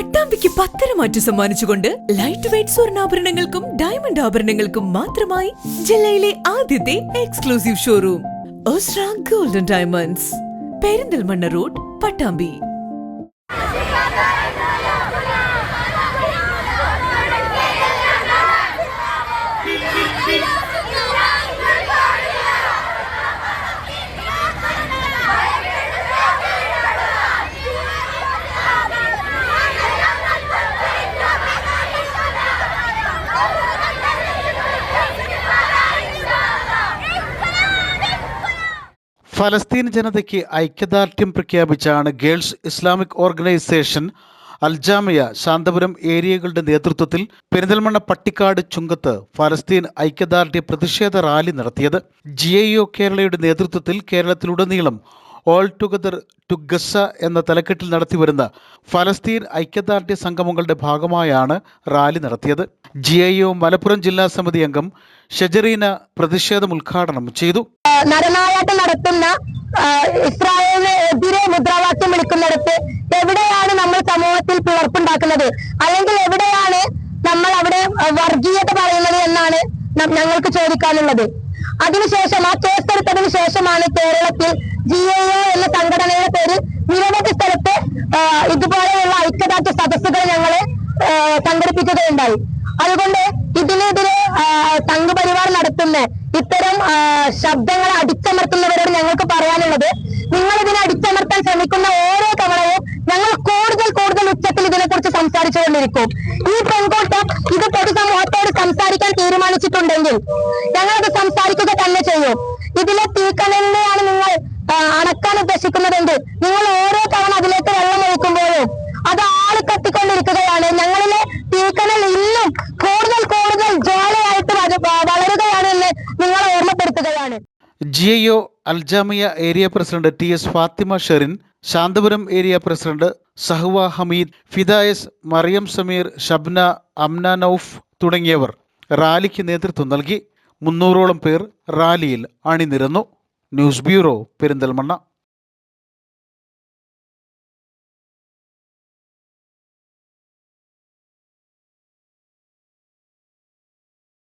പട്ടാമ്പിക്ക് പത്തരമാറ്റു സമ്മാനിച്ചുകൊണ്ട് light weight സ്വർണ്ണാഭരണങ്ങൾക്കും ഡയമണ്ട് ആഭരണങ്ങൾക്കും മാത്രമായി ജില്ലയിലെ ആദ്യത്തെ exclusive showroom Osra golden diamonds, Perinthalmanna road, Pattambi. ഫലസ്തീൻ ജനതയ്ക്ക് ഐക്യദാർഢ്യം പ്രഖ്യാപിച്ചാണ് girls Islamic organisation Aljamia Santhapuram ഏരിയകളുടെ നേതൃത്വത്തിൽ പെരിന്തൽമണ്ണ പട്ടിക്കാട് ചുങ്കത്ത് ഫലസ്തീൻ ഐക്യദാർഢ്യ പ്രതിഷേധ റാലി നടത്തിയത്. GIO കേരളയുടെ നേതൃത്വത്തിൽ കേരളത്തിലുടനീളം ഓൾ ടുഗദർ ടു ഗസ എന്ന തലക്കെട്ടിൽ നടത്തിവരുന്ന ഫലസ്തീൻ ഐക്യദാർഢ്യ സംഗമങ്ങളുടെ ഭാഗമായാണ് റാലി നടത്തിയത്. GIO മലപ്പുറം ജില്ലാ സമിതി അംഗം ഷജറീന പ്രതിഷേധം ഉദ്ഘാടനം ചെയ്തു. നരനായാട്ടം നടത്തുന്ന ഇസ്രായേലിന് എതിരെ മുദ്രാവാക്യം വിളിക്കുന്നിടത്ത് എവിടെയാണ് നമ്മൾ സമൂഹത്തിൽ പിളർപ്പുണ്ടാക്കുന്നത്, അല്ലെങ്കിൽ എവിടെയാണ് നമ്മൾ അവിടെ വർഗീയത പറയുന്നത് എന്നാണ് ഞങ്ങൾക്ക് ചോദിക്കാനുള്ളത്. അതിനുശേഷം ആ കേസെടുത്തതിനു ശേഷമാണ് കേരളത്തിൽ GIO എന്ന സംഘടനയുടെ പേരിൽ നിരവധി സ്ഥലത്ത് ഇതുപോലെയുള്ള ഐക്യദാർഢ്യ സദസ്സുകൾ ഞങ്ങൾ സംഘടിപ്പിക്കുകയുണ്ടായി. അതുകൊണ്ട് ഇതിനെതിരെ സംഘപരിവാർ നടത്തുന്ന ഇത്തരം ശബ്ദങ്ങൾ അടിച്ചമർത്തുന്നവരോട് ഞങ്ങൾക്ക് പറയാനുള്ളത്, നിങ്ങൾ ഇതിനെ അടിച്ചമർത്താൻ ശ്രമിക്കുന്ന ഓരോ തവണയും ഞങ്ങൾ കൂടുതൽ ഉച്ചത്തിൽ ഇതിനെക്കുറിച്ച് സംസാരിച്ചുകൊണ്ടിരിക്കും. ഈ പെൺകൂട്ടം ഇത് പൊതുസമൂഹത്തോട് സംസാരിക്കാൻ തീരുമാനിച്ചിട്ടുണ്ടെങ്കിൽ ഞങ്ങളത് സംസാരിക്കുക തന്നെ ചെയ്യും. ഇതിലെ തീക്കനലിനെയാണ് നിങ്ങൾ അണക്കാൻ ഉദ്ദേശിക്കുന്നതെങ്കിൽ നിങ്ങൾ ഓരോ തവണ അതിലേക്ക് വെള്ളം ഒഴിക്കുമ്പോഴും അത് ആള് കത്തിക്കൊണ്ടിരിക്കുകയാണ്. ഞങ്ങളിലെ തീക്കനൽ ഇന്നും കൂടുതൽ ജ്വാലയായിട്ട് വളരുകയാണ് എന്ന് നിങ്ങളെ ഓർമ്മപ്പെടുത്തുകയാണ്. GIO Aljamia area president TS Fathima Sherin, Santhapuram area president Sahwa Hameed, Fidayas, Mariyam Sameer, Shabna, Amna Nouf തുടങ്ങിയവർ റാലിക്ക് നേതൃത്വം നൽകി. 300ഓളം പേർ റാലിയിൽ അണിനിരന്നു. News bureau, Perinthalmanna.